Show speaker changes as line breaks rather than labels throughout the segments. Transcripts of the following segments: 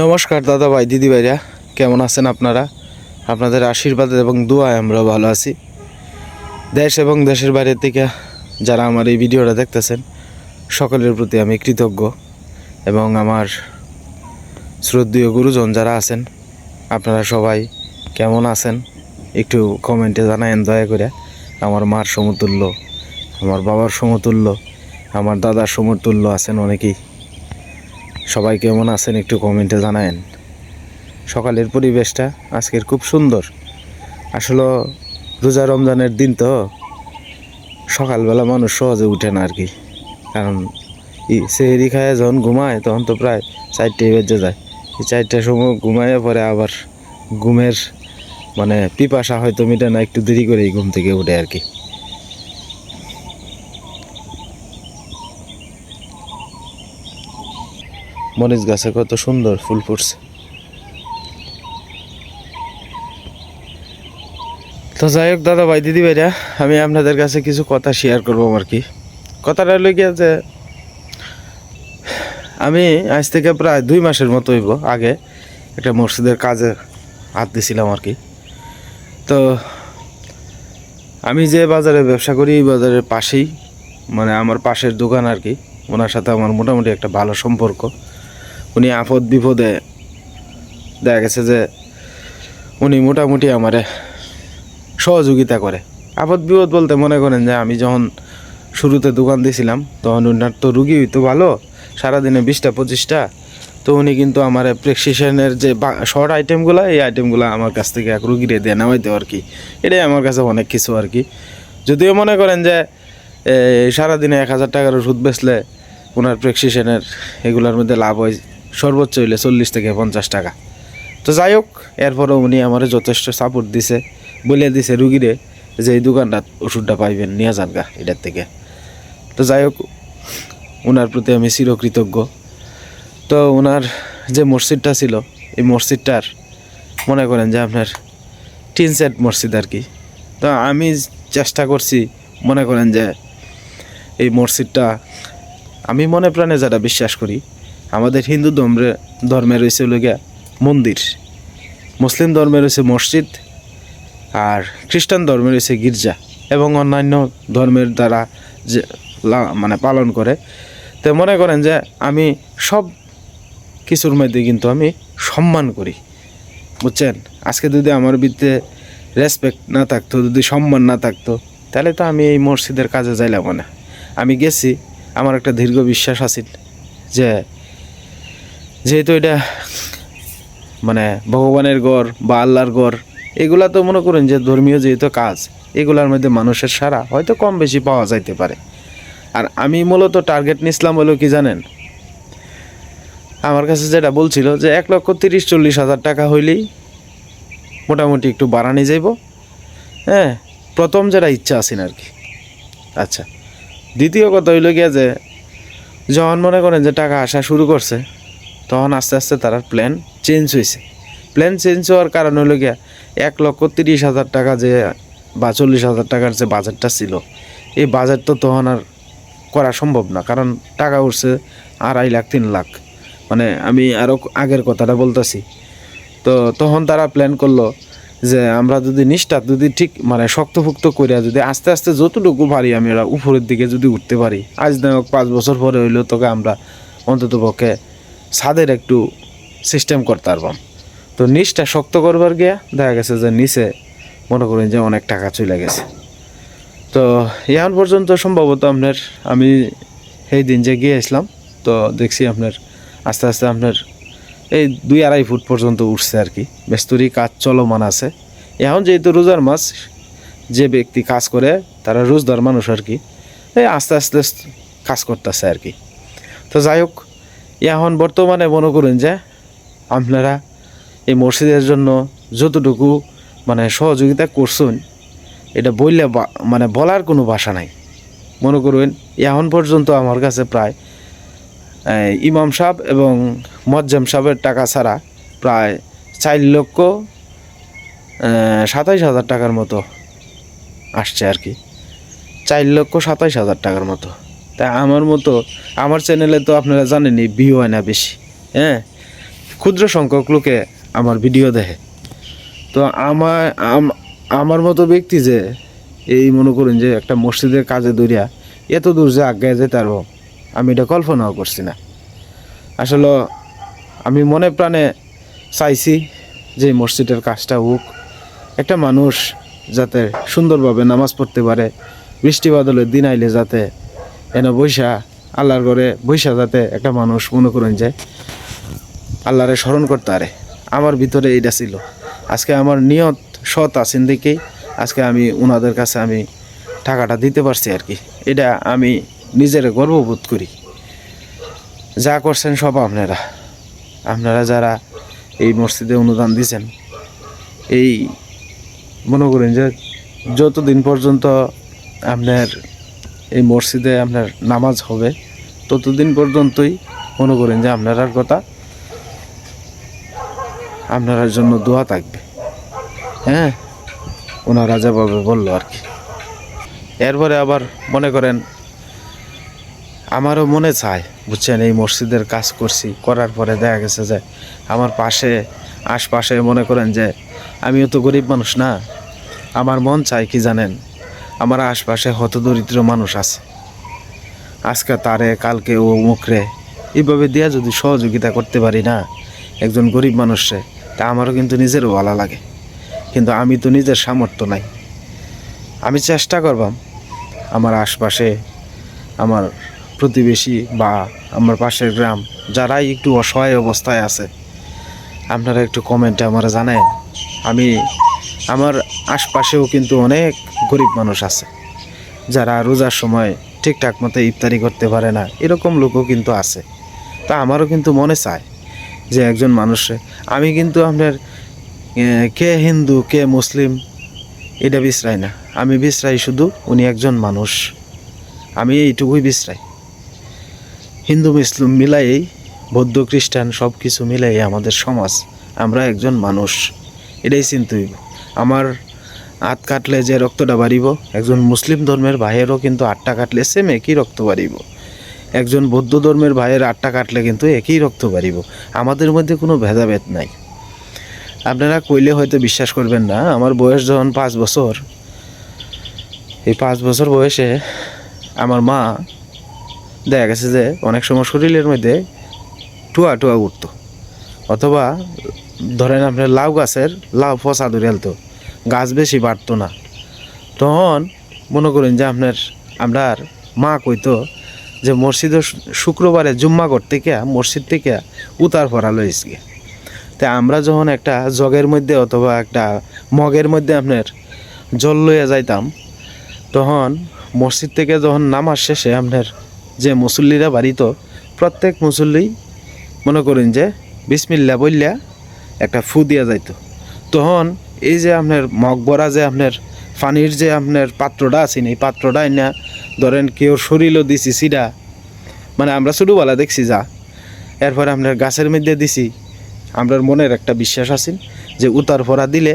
নমস্কার দাদা ভাই দিদি ভাইরা, কেমন আছেন আপনারা? আপনাদের আশীর্বাদ এবং দোয়ায় আমরা ভালো আছি। দেশ এবং দেশের বাইরে থেকে যারা আমার এই ভিডিওটা দেখতেছেন সকলের প্রতি আমি কৃতজ্ঞ। এবং আমার শ্রদ্ধেয় গুরুজন যারা আছেন, আপনারা সবাই কেমন আছেন একটু কমেন্টে জানায়েন দয়া করে। আমার মার সমতুল্য, আমার বাবার সমতুল্য, আমার দাদার সমতুল্য আছেন অনেকেই। সবাই কেমন আছেন একটু কমেন্টে জানায়েন। সকালের পরিবেশটা আজকের খুব সুন্দর। আসলে রোজা রমজানের দিন তো সকালবেলা মানুষ সহজে উঠে না আর কি, কারণ সেহরি খায় যখন ঘুমায় তখন তো প্রায় 4টে বেজে যায়। এই 4টার সময় ঘুমাইয়ে পরে আবার ঘুমের পিপাসা হয়তো মিটে না, একটু দেরি করেই ঘুম থেকে উঠে আর কি। মরিচ গাছে কত সুন্দর ফুল ফুটছে। তো যাই হোক দাদা ভাই দিদি ভাইরা, আমি আপনাদের কাছে কিছু কথা শেয়ার করবো আর কি। কথাটা হলো গিয়ে যে আমি আজ থেকে প্রায় 2 মাসের মতো হইব আগে একটা মসজিদের কাজে হাত দিছিলাম আর কি। তো আমি যে বাজারে ব্যবসা করি এই বাজারের পাশেই আমার পাশের দোকান আর কি। ওনার সাথে আমার মোটামুটি একটা ভালো সম্পর্ক। উনি আপদ বিপদে দেখা গেছে যে উনি মোটামুটি আমারে সহযোগিতা করে। আপদ বিপদ বলতে মনে করেন যে আমি যখন শুরুতে দোকান দিয়েছিলাম তখন উনার তো রুগী হইতো ভালো, সারাদিনে 20টা 25টা। তো উনি কিন্তু আমার প্রেসক্রিপশনের যে শর্ট আইটেমগুলো, এই আইটেমগুলো আমার কাছ থেকে এক রুগীরে দিয়ে নেওয়াইতো আর কি। এটাই আমার কাছে অনেক কিছু আর কি। যদিও মনে করেন যে সারাদিনে 1000 টাকার ওষুধ বেচলে ওনার প্রেসক্রিপশনের এগুলোর মধ্যে লাভ হয় সর্বোচ্চ হইলে 40 থেকে 50 টাকা। তো যাই হোক, এরপরেও উনি আমার যথেষ্ট সাপোর্ট দিছে, বলে দিছে রুগীরে যে এই দোকানটা ওষুধটা পাইবেন নিয়ে যান গা এটার থেকে। তো যাই হোক, ওনার প্রতি আমি চিরকৃতজ্ঞ। তো ওনার যে মসজিদটা ছিল, এই মসজিদটার মনে করেন যে আপনার 3 সেট মসজিদ আর কি। তো আমি চেষ্টা করছি মনে করেন যে এই মসজিদটা, আমি মনে প্রাণে যারা বিশ্বাস করি, আমাদের হিন্দু ধর্মের রয়েছে হলো গিয়া মন্দির, মুসলিম ধর্মের রয়েছে মসজিদ, আর খ্রিস্টান ধর্মের রয়েছে গির্জা, এবং অন্যান্য ধর্মের দ্বারা যে পালন করে। তো মনে করেন যে আমি সব কিছুর মধ্যে কিন্তু আমি সম্মান করি, বুঝছেন। আজকে যদি আমার ভিতরে রেসপেক্ট না থাকতো, যদি সম্মান না থাকতো, তাহলে তো আমি এই মসজিদের কাজে যাইলাম না। আমি গেছি, আমার একটা দীর্ঘ বিশ্বাস আছে যে যেহেতু এটা ভগবানের ঘর বা আল্লাহর ঘর, এগুলা তো মনে করেন যে ধর্মীয় যেহেতু কাজ, এগুলার মধ্যে মানুষের সাড়া হয়তো কম বেশি পাওয়া যাইতে পারে। আর আমি মূলত টার্গেট নিছিলাম হলো কি জানেন, আমার কাছে যেটা বলছিল যে 1,30,40,000 টাকা হইলেই মোটামুটি একটু বাড়ানি যাইব। হ্যাঁ, প্রথম যেটা ইচ্ছা আছে আর কি। আচ্ছা, দ্বিতীয় কথা হইল গিয়া যে যখন মনে করেন যে টাকা আসা শুরু করছে, তখন আস্তে আস্তে তার প্ল্যান চেঞ্জ হয়েছে। প্ল্যান চেঞ্জ হওয়ার কারণ হলো গিয়া 1,30,000 টাকা যে বা 40,000 টাকার যে বাজেটটা ছিল, এই বাজেট তো তখন আর করা সম্ভব না, কারণ টাকা উঠছে 2.5 লাখ 3 লাখ। আমি আরও আগের কথাটা বলতেছি। তো তখন তারা প্ল্যান করলো যে আমরা যদি নিষ্ঠা যদি ঠিক শক্তভুক্ত করিয়া যদি আস্তে আস্তে যতটুকু পারি আমরা উপরের দিকে যদি উঠতে পারি, আজ না হোক 5 বছর পরে হইলেও তোকে আমরা অন্তত পক্ষে ছাদের একটু সিস্টেম করতে পারবাম। তো নিচটা শক্ত করবার গিয়া দেখা গেছে যে নিচে মনে করেন যে অনেক টাকা চলে গেছে। তো এখন পর্যন্ত সম্ভবত আমি সেই দিন যে গিয়েছিলাম, তো দেখছি আস্তে আস্তে এই 2-2.5 ফুট পর্যন্ত উঠছে আর কি। মেস্তুরি কাজ চলমান আছে। এখন যেহেতু রোজার মাস, যে ব্যক্তি কাজ করে তারা রোজদার মানুষ আর কি, এই আস্তে আস্তে কাজ করতেছে আর কি। তো যাই হোক, এখন বর্তমানে মনে করেন যে আপনারা এই মসজিদের জন্য যতটুকু সহযোগিতা করছেন, এটা বললে বলার কোনো ভাষা নাই। মনে করবেন এখন পর্যন্ত আমার কাছে প্রায় ইমাম সাহেব এবং মজ্জাম সাহেবের টাকা ছাড়া প্রায় 4,27,000 টাকার মতো আসছে আর কি। 4,27,000 টাকার মতো। তাই আমার চ্যানেলে তো আপনারা জানেনই ভিউ হয় না বেশি। হ্যাঁ, ক্ষুদ্র সংখ্যক লোকে আমার ভিডিও দেখে। তো আমার মতো ব্যক্তি যে এই মনে করুন যে একটা মসজিদের কাজে দৌড়িয়া এত দূর যে আজ্ঞায় যেতে পারবো, আমি এটা কল্পনাও করছি না। আসলে আমি মনে প্রাণে চাইছি যে মসজিদের কাজটা হোক, একটা মানুষ যাতে সুন্দরভাবে নামাজ পড়তে পারে, বৃষ্টি বাদলের দিন আইলে যাতে এনে বৈশা আল্লাহর ঘরে বৈশা যাতে একটা মানুষ মনে করেন যে আল্লাহরে স্মরণ করতে পারে। আমার ভিতরে এইটা ছিল। আজকে আমার নিয়ত সৎ আছেন দেখেই আজকে আমি ওনাদের কাছে আমি টাকাটা দিতে পারছি আর কি। এটা আমি নিজের গর্ববোধ করি। যা করছেন সব আপনারা যারা এই মসজিদে অনুদান দিয়েছেন, এই মনে করেন যে যতদিন পর্যন্ত আপনার এই মসজিদে আপনার নামাজ হবে ততদিন পর্যন্তই মনে করেন যে আপনার কথা আপনার জন্য দোয়া থাকবে। হ্যাঁ, ওনারা যেভাবে বললো আর কি। এরপরে আবার মনে করেন আমারও মনে চায়, বুঝছেন, এই মসজিদের কাজ করছি, করার পরে দেখা গেছে যে আমার আশপাশে মনে করেন যে আমিও তো গরিব মানুষ না। আমার মন চায় কি জানেন, আমার আশপাশে হতদরিদ্র মানুষ আছে, আজকে তারে কালকে ও মুখরে এইভাবে দিয়া যদি সহযোগিতা করতে পারি না একজন গরিব মানুষে, তা আমারও কিন্তু নিজেরও ভালো লাগে। কিন্তু আমি তো নিজের সামর্থ্য নাই। আমি চেষ্টা করবাম আমার আশপাশে আমার প্রতিবেশী বা আমার পাশের গ্রাম যারাই একটু অসহায় অবস্থায় আছে, আপনারা একটু কমেন্টে আমার জানেন। আমার আশপাশেও কিন্তু অনেক গরিব মানুষ আছে যারা রোজার সময় ঠিকঠাক মতো ইফতারি করতে পারে না, এরকম লোকও কিন্তু আছে। তা আমারও কিন্তু মনে চায় যে একজন মানুষে আমি কিন্তু আপনার কে হিন্দু কে মুসলিম এটা বিশ্রাই না, আমি বিশ্রাই শুধু উনি একজন মানুষ, আমি এইটুকুই বিশ্রাই। হিন্দু মুসলিম মিলাই, বৌদ্ধ খ্রিস্টান সব কিছু মিলাই আমাদের সমাজ, আমরা একজন মানুষ, এটাই চিন্তা হইব। আমার হাত কাটলে যে রক্তটা বাড়িব, একজন মুসলিম ধর্মের ভাইয়েরও কিন্তু 8টা কাটলে সেম একই রক্ত বাড়িব, একজন বৌদ্ধ ধর্মের ভাইয়ের 8টা কাটলে কিন্তু একই রক্ত বাড়িব। আমাদের মধ্যে কোনো ভেদাভেদ নাই। আপনারা কইলে হয়তো বিশ্বাস করবেন না, আমার বয়স যখন 5 বছর, এই 5 বছর বয়সে আমার মা দেখা গেছে যে অনেক সময় শরীরের মধ্যে টুয়া উঠতো, অথবা ধরেন আপনার লাউ গাছের লাউ ফসা ধরে আলতো, গাছ বেশি বাড়তো না। তখন মনে করেন যে আপনার মা কইতো যে মসজিদে শুক্রবারে জুম্মা করতে গিয়া মসজিদ থেকে উতার ফরা লইস গিয়ে। তা আমরা যখন একটা জগের মধ্যে অথবা একটা মগের মধ্যে আপনার জল লইয়া যাইতাম, তখন মসজিদ থেকে যখন নামাজ শেষে আপনার যে মুসল্লিরা বাড়িত, প্রত্যেক মুসল্লি মনে করেন যে বিসমিল্লা বললা একটা ফু দিয়া যাইতো। তখন এই যে আপনার মগ ভরা যে আপনার পানির যে আপনার পাত্রটা আছে, এই পাত্রটা না ধরেন কেউ শরীরও দিছি সিডা, মানে আমরা ছোটোবেলা দেখছি যা, এরপরে আপনার গাছের মধ্যে দিছি। আমরা মনের একটা বিশ্বাস আছে যে উতার ফরা দিলে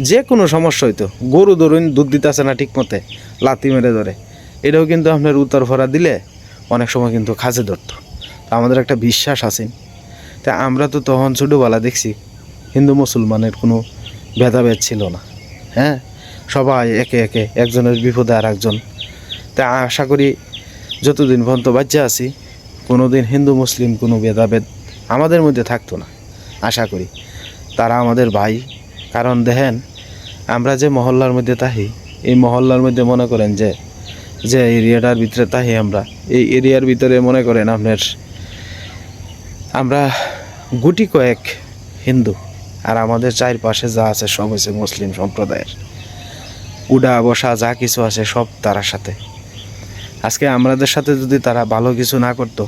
যে কোনো সমস্যা হইতো, গরু ধরুন দুধ দিতেছে না ঠিক মতে, লাথি মেরে ধরে, এটাও কিন্তু আপনার উতার ফরা দিলে অনেক সময় কিন্তু খাজে ধরতো। আমাদের একটা বিশ্বাস আছে। তা আমরা তো তখন ছোটোবেলা দেখছি হিন্দু মুসলমানের কোনো ভেদাভেদ ছিল না। হ্যাঁ, সবাই একে একে একজনের বিপদে আর একজন। তা আশা করি যতদিন পর্যন্ত বাচ্চা আছি কোনো দিন হিন্দু মুসলিম কোনো ভেদাভেদ আমাদের মধ্যে থাকতো না। আশা করি তারা আমাদের ভাই। কারণ দেখেন আমরা যে মহল্লার মধ্যে থাকি, এই মহল্লার মধ্যে মনে করেন যে এরিয়াটার ভিতরে থাকি, আমরা এই এরিয়ার ভিতরে মনে করেন আমরা গুটি কয়েক হিন্দু, আর আমাদের চারপাশে যা আছে সব হচ্ছে মুসলিম সম্প্রদায়ের। উডা বসা যা কিছু আছে সব তারার সাথে। আজকে আমাদের সাথে যদি তারা ভালো কিছু না করতো,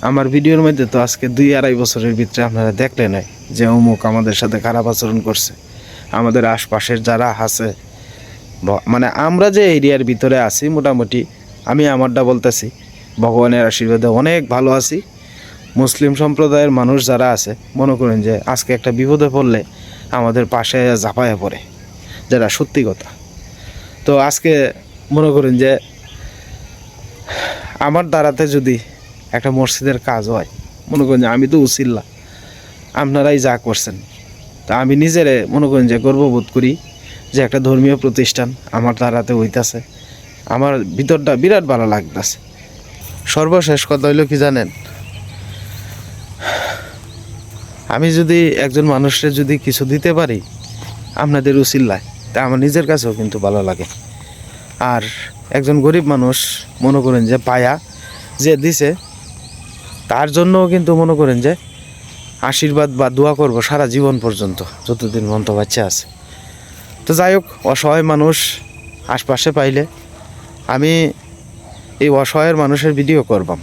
আমার ভিডিওর মধ্যে তো আজকে 2-2.5 বছরের ভিতরে আপনারা দেখলেন যে অমুক আমাদের সাথে খারাপ আচরণ করছে। আমাদের আশপাশের যারা আছে, মানে আমরা যে এরিয়ার ভিতরে আছি মোটামুটি, আমি আমারটা বলতেছি, ভগবানের আশীর্বাদে অনেক ভালো আছি। মুসলিম সম্প্রদায়ের মানুষ যারা আছে মনে করেন যে আজকে একটা বিপদে পড়লে আমাদের পাশে ঝাঁপায়া পড়ে, যেটা সত্যি কথা। তো আজকে মনে করেন যে আমার দ্বারাতে যদি একটা মসজিদের কাজ হয়, মনে করেন যে আমি তো উসিল্লা, আপনারাই যা করছেন। তা আমি নিজেরে মনে করেন যে গর্ববোধ করি যে একটা ধর্মীয় প্রতিষ্ঠান আমার দ্বারাতে হইতাছে, আমার ভিতরটা বিরাট ভালো লাগতেছে। সর্বশেষ কথা হইল কি জানেন, আমি যদি একজন মানুষের যদি কিছু দিতে পারি আপনাদের উসিল্লায়, তা আমার নিজের কাছেও কিন্তু ভালো লাগে। আর একজন গরিব মানুষ মনে করেন যে পায়া যে দিছে, তার জন্যও কিন্তু মনে করেন যে আশীর্বাদ বা দোয়া করব সারা জীবন পর্যন্ত, যতদিন মন্ত বাচ্চা আছে। তো যাই হোক, অসহায় মানুষ আশপাশে পাইলে আমি এই অসহায়ের মানুষের ভিডিও করবাম।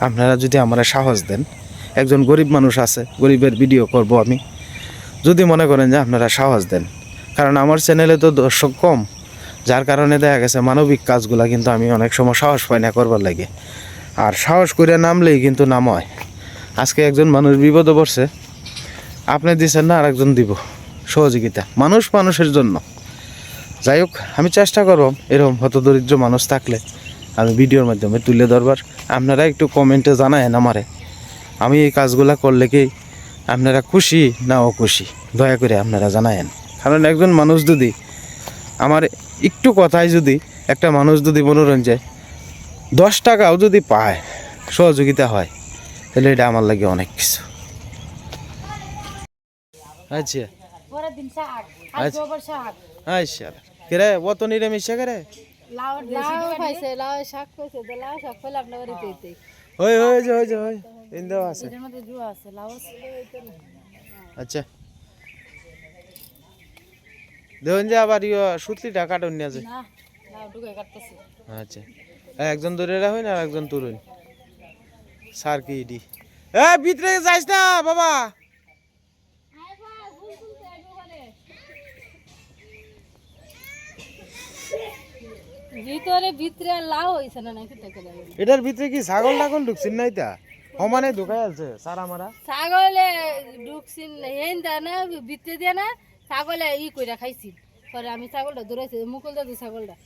আপনারা যদি আমার সাহস দেন, একজন গরিব মানুষ আছে, গরিবের ভিডিও করব আমি, যদি মনে করেন যে আপনারা সাহস দেন। কারণ আমার চ্যানেলে তো দর্শক কম, যার কারণে দেখা গেছে মানবিক কাজগুলা কিন্তু আমি অনেক সময় সাহস পাই না করবার লাগে। আর সাহস করে নামলেই কিন্তু নাম হয়। আজকে একজন মানুষ বিপদে পড়ছে, আপনি দিচ্ছেন না, আরেকজন দিব সহযোগিতা, মানুষ মানুষের জন্য। যাই হোক, আমি চেষ্টা করব এরকম হতদরিদ্র মানুষ থাকলে আমি ভিডিওর মাধ্যমে তুলে ধরবার। আপনারা একটু কমেন্টে জানায়েন আমারে, আমি এই কাজগুলা করলে কি আপনারা খুশি না অখুশি, দয়া করে আপনারা জানায়েন। কারণ একজন মানুষ যদি আমার একটু কথায় যদি একটা মানুষ যদি মনোরঞ্জে 10 টাকাও যদি পায়, সহযোগিতা হয়, তাহলে এটা আমার লাগে অনেক কিছু। আচ্ছা আচ্ছা, কেরে অত নিরামিষ করে আচ্ছা দেখুন যে আবার সুতলি টাকা নিয়ে যায়। আচ্ছা, একজন ধরে রাখুন আর একজন তুলুন। সার কি ইডি ভিতরে যাইস না বাবা। এটার ভিতরে কি ছাগল টাগল ঢুকছেন না? এটা সমানে ঢুকাই আছে সারা মারা
ছাগলে ঢুকছিন না ভিতরে দিয়ে না, ছাগলে ই কইরা খাইছি। পরে আমি ছাগলটা দৌড়াইছি, মুকুল দাদু ছাগলটা।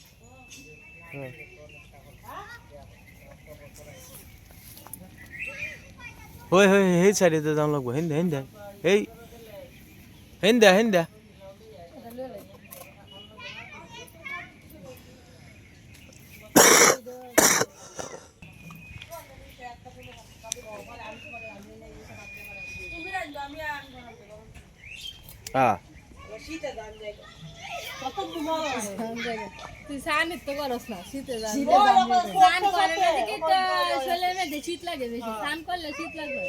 হই হই এই সাইডে যাওয়া লাগবো। হেন্দা হেন্দা এই হেন্দা হেন্দা
তুই সানিত তো করস না, শীতে স্নান করে না দেখি তো শরীরের মধ্যে শীত লাগে বেশি। স্নান করলে শীত লাগবে,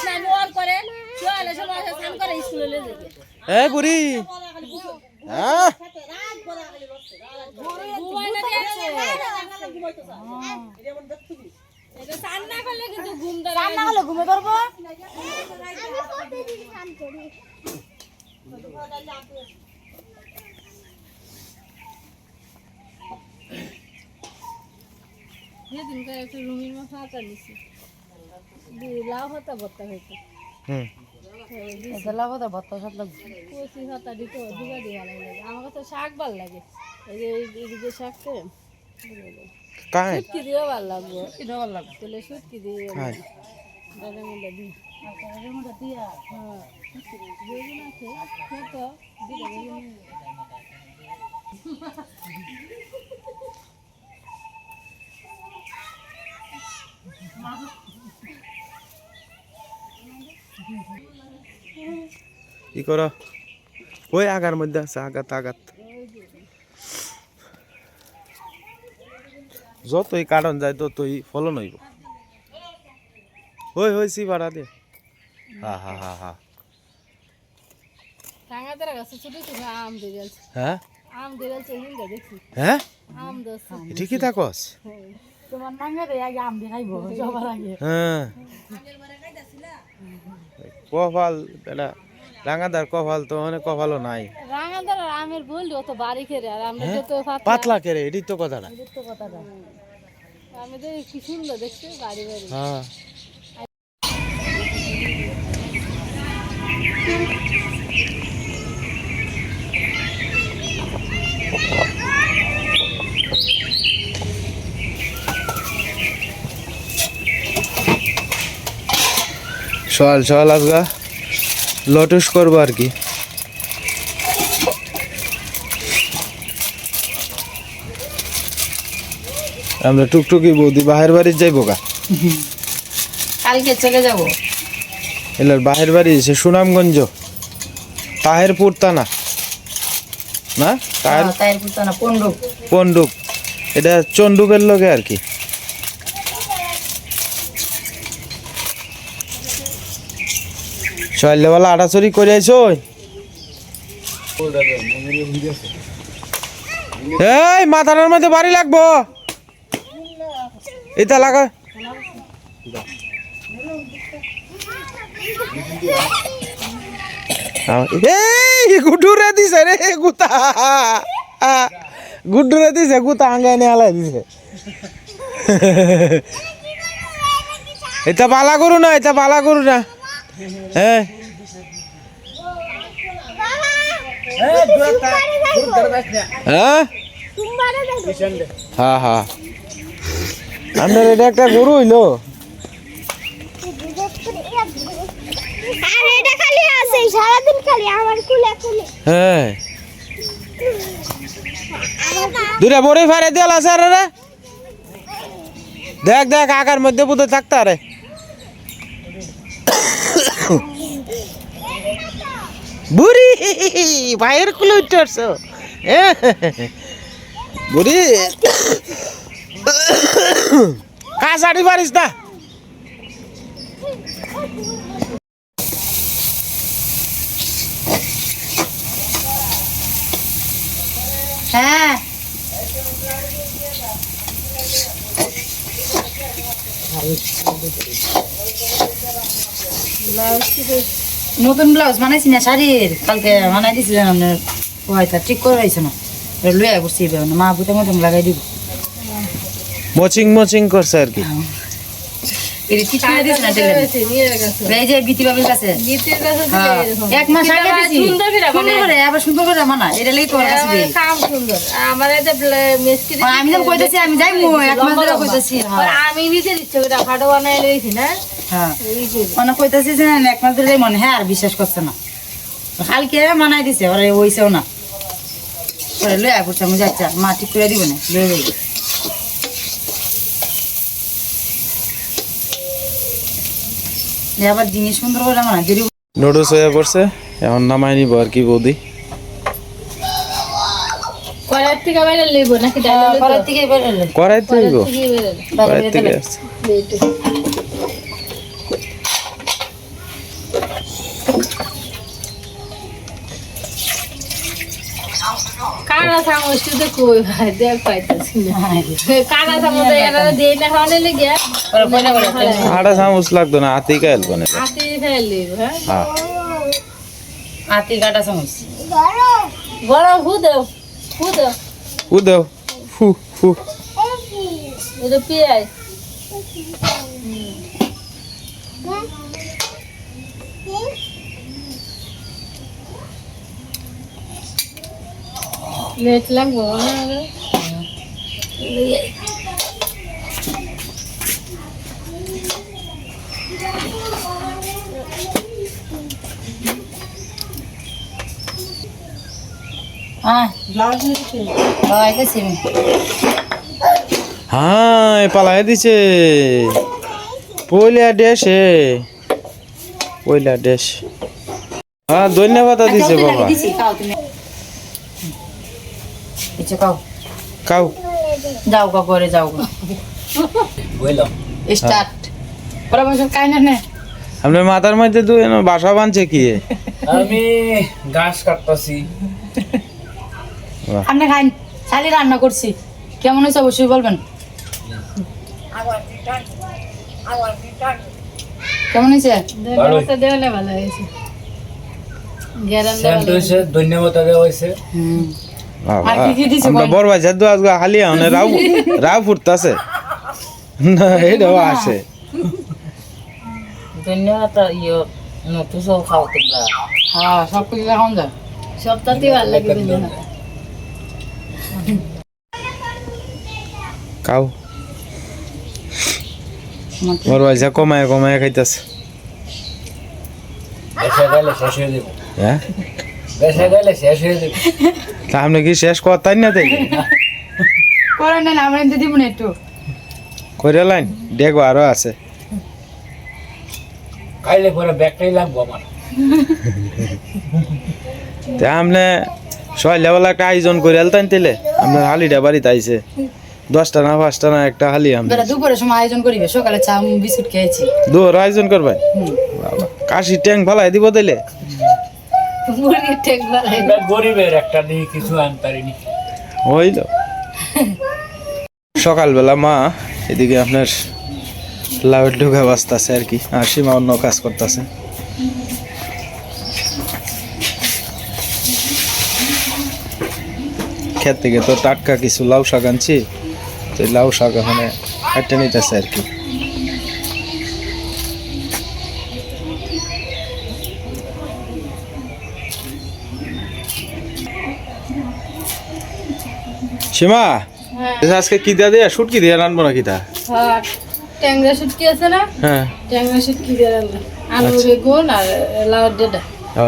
স্নান ওর করে চলে সময় স্নান করে স্কুলে লে যাবে।
এই বুড়ি হ্যাঁ
স্নান না করলে কিন্তু ঘুম ধরে, স্নান না করলে ঘুমে ধরবো। সেদিনকে একটু রুমির মা ফাঁকা নিছি, লাউ হতা ভর্তা হয়েছে। লাউ হতা ভর্তা সব লাগবে, কচি হতা দিতে দুগা দিয়ে ভালো লাগে। আমার কাছে শাক ভাল লাগে, এই যে এইদিকে শাকটা সুটকি দিয়েও ভালো লাগবে, এটাও ভালো লাগবে। তাহলে সুটকি দিয়ে ডালের মধ্যে দিই, ডালের মধ্যে দিয়া হ্যাঁ বেগুন আছে তো দিলে বেগুন
ই করো। ওই আগার মধ্যে আছে, আগাত আগাত যতই কারণ যায় ততই ফলন হইব। ওই হয়েছি ভাড়া দে। হা হা হা হা
টাঙ্গাতেরা গাছে ছোট ছোট আম দিয়েছে।
হ্যাঁ
আম দিয়েছে হিন্দা দেখছি।
হ্যাঁ
আম দছে
এটা কি থাকস?
তোমার টাঙ্গাতে আগে আম দেখাইবো সবার আগে।
হ্যাঁ কপাল বেলা রাঙাদার কপাল তো অনেক কপালও নাই।
রাঙাদার আমের বললি অত বাড়ি খেরে, আর আমরা যত
পাতলা কেরে, এটি তো কথাটা।
এটাই তো কথাটা। আমি তো কি সুন্দর দেখছি বাড়ি বাড়ি।
হ্যাঁ সকাল সকাল আজকে লটুস করবো আর কি। আমরা টুকটুকি বৌদি বাহের বাড়ি যাইবো গা,
কালকে চলে যাব।
এলার বাহের বাড়ি সে সুনামগঞ্জ তাহেরপুর থানা না,
তাহেরপুর থানা পন্ডুপ।
পন্ডুপ, এটা চন্ডুপের লগে আর কি। সকালবেলা আটাচুরি করে আইছো? এই মাথার মধ্যে বাড়ি লাগবো, এটা লাগা। এই গুড্ডুরে দিছে রে গুতা, গুড্ডুরে দিছে গুতা আঙ্গাই নিয়ে আলাই দিছে। এটা বালা করু না, এটা বালা করু না। হ্যাঁ হ্যাঁ হ্যাঁ, আপনার এটা একটা গরু হইলো। হ্যাঁ দুটা বড়ি ফারে দিল আছে রে, দেখ দেখ আগার মধ্যে বুঝে থাকতে আরে। বুড়ি ভাইয়ের কুলে উঠছ বুড়ি, কাছাড়ি পারিস না।
হ্যাঁ নতুন ব্লাউজ বানাইছি না শাড়ির, কালকে বানাই দিয়েছিলেন আপনার হয়তো ঠিক করে রয়েছে না, লুয়ে বসছি মা বুতের মতন লাগাই দিব।
মচিং মচিং করছে আর কি।
এক মাস আগে আবার সুন্দর করে মানা, এটা লেগে তোমার কাছে দিই। আমি যখন কইতেছি আমি যাই এক মাস ধরে কইতেছি,
আমি নিচে দিচ্ছি ওটা ফাটো বানাই লইছি না।
হ্যাঁ মানে কইতেছি যে এক মাস ধরে মনে হয় আর বিশ্বাস করছে না, কালকে মানাই দিছে ওরা ওইছেও না, পরে লইয়া পড়ছে আমি যাচ্ছি মা ঠিক করে দিব না লয়ে যাই। আবার জিনিস সুন্দর করে মানা যদি
নুডলস হয়ে পড়ছে, এখন নামাই নিব আর কি বৌদি।
কড়াই থেকে বাইরে লইব নাকি
করার থেকে বেরোলে
কড়াই তো হইব, কড়াই থেকে আসছে।
কারা চামচ তো কই ভাই দেখ পাইতাছি না, কারা চামচ এরা দেই না খাওয়ালে লেগে
আটা চামচ লাগতো না, হাতেই খাইল বানে।
হাতে ফেল লইব। হ্যাঁ
হাতি কাটা চামচ
বড় হু দাও হু দাও
উ দাও ফু ফু।
এটা পেঁয়াজ লেট লাগবো না।
হ্যাঁ গেছি আমি।
হ্যাঁ পালাই দিছে পয়লা ডেসে, পয়লা ডেস। হ্যাঁ ধন্যবাদ দিছে বাবা।
খাও তুমি কিছু খাও,
খাও
যাও গা ঘরে যাও গা স্টার্ট পরে বসে কাই না নে।
আপনার মাথার মধ্যে দুই বাসা বানছে কি?
আমি ঘাস কাটতাছি।
আপনি খাইন, শালি রান্না করছি, কেমন হয়েছে অবশ্যই বলবেন। কেমন হয়েছে?
ধন্যবাদ দেওয়ালে ভালো হয়েছে, গেরাম
স্যান্ডউইচে ধন্যবাদ দেওয়া হয়েছে।
আর কি কি দিছে
আমরা
বল?
বড় ভাই যাদু আজকে খালি মানে রাও রাও ফুটতাছে না, এটাও আসে।
ধন্যবাদ ইয়ে নতুন সব খাও তোমরা। হ্যাঁ সব কিছু খাওয়া যায়,
সপ্তাহতে ভালো লাগে ধন্যবাদ।
খাও বড় ভাই যা কমায় কমায় খাইতাছে।
দেশে গেলে শেষ হয়ে যাবে
হ্যাঁ
দেশে গেলে শেষ হয়ে যাবে
তা আপনি কি শেষ করতেন না দেখি
করে না আমরা এমনি দিব না একটু
করে লাইন দেখবো আরো আছে
খাইলে পরে ব্যাগটাই লাগবো আমার
তা আপনি সকালবেলা একটা আয়োজন করে আলতেন তেলে আপনার হালিটা বাড়িতে আইছে 10টা না 5টা না একটা হালি আমি
বেলা দুপুরের সময় আয়োজন করিবে সকালে চা বিস্কুট খেয়েছি
দুয়ার আয়োজন করবেন বাবা কাশি ট্যাঙ্ক ভালাই দিব দিলে
মুরগির ঠেক বাড়াই
আমরা গরিবের একটা দিয়ে কিছু আনতে পারিনি
হইল সকালবেলা মা এদিকে আপনার লাউয়ের ঢুকা বাঁচতেছে আর কি আর সীমা অন্য কাজ করতেছে ক্ষেত থেকে তো টাটকা কিছু লাউ শাক আনছি তো এই লাউ শাক ওখানে কাটতে নিতেছে আর কি সীমা আজকে কি দিয়া দিয়া শুটকি দিয়ে রানবো না কিতা
হ্যাঁ ট্যাংরা শুটকি আছে না
হ্যাঁ
ট্যাংরা শুটকি দিয়ে রান্না আলু বেগুন আর লাউ ডেটা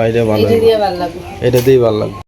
এটা ভালো
এটা
লাগবে
দিয়ে ভালো লাগবে
এটা দিয়েই ভালো লাগবে